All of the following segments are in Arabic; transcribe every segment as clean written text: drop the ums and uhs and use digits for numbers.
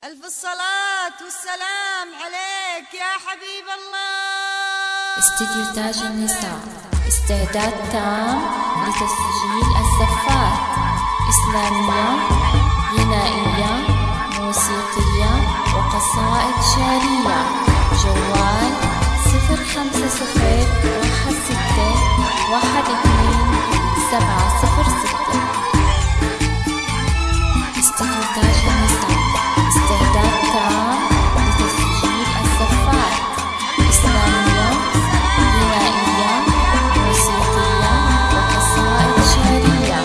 ألف الصلاة والسلام عليك يا حبيب الله. استديو تاج النساء، استعداد تام لتسجيل الزفات، إسلامية، غنائية، موسيقية وقصائد شعرية. جوال 050161612 استديو تاج النساء، استعداد تام لتسجيل الزفات، إسلامية، غنائية، موسيقية وقصائد شعرية.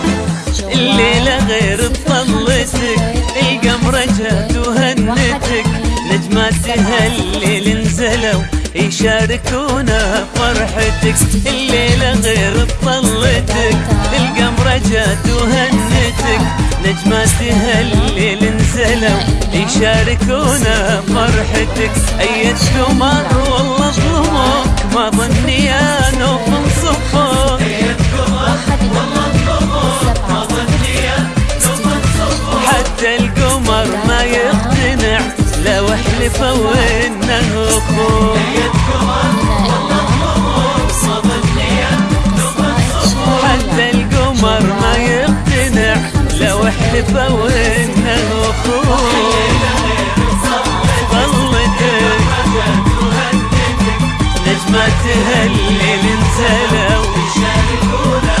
الليلة غير بطلتك، القمرة جات وهنتك، نجماتها الليل نزلوا يشاركونا فرحتك. الليلة غير بطلتك، القمرة جات وهنتك، نجماتها الليل نزلوا يشاركونا فرحتك. أية قمر والله ظلموك، ما ظني يا نوف نصفوك. حتى القمر ما يقتنع لو حلفوا انه اخوك. حتى القمر ما يقتنع لو حلفوا انه اخوك. ظلتك نجماتها الليل نزلوا يشاركونا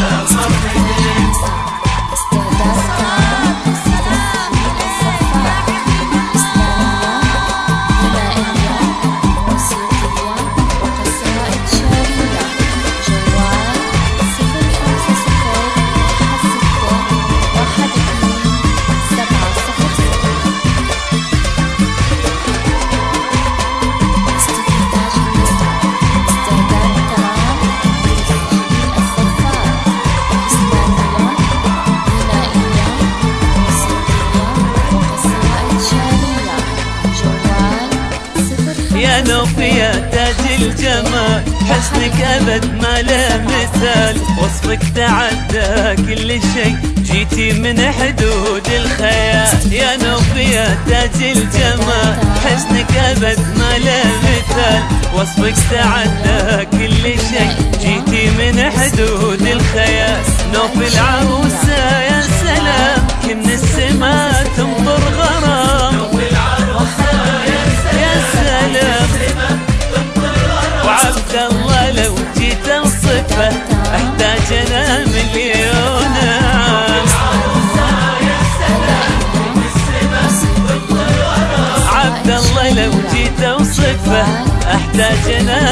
يا نوف يا تاج الجمال، حسنك أبد ما له مثال، وصفك تعدى كل شيء، جيتي من حدود الخيال. يا نوف يا تاج الجمال، حسنك أبد ما له مثال، وصفك تعدى كل شيء، جيتي من حدود الخيال. نوف العروسة يا سلام، كن السما تمطر غرام. وعبد الله لو جيت اوصفه احتاج انا مليون عام. عبد الله لو جيت اوصفه احتاج انا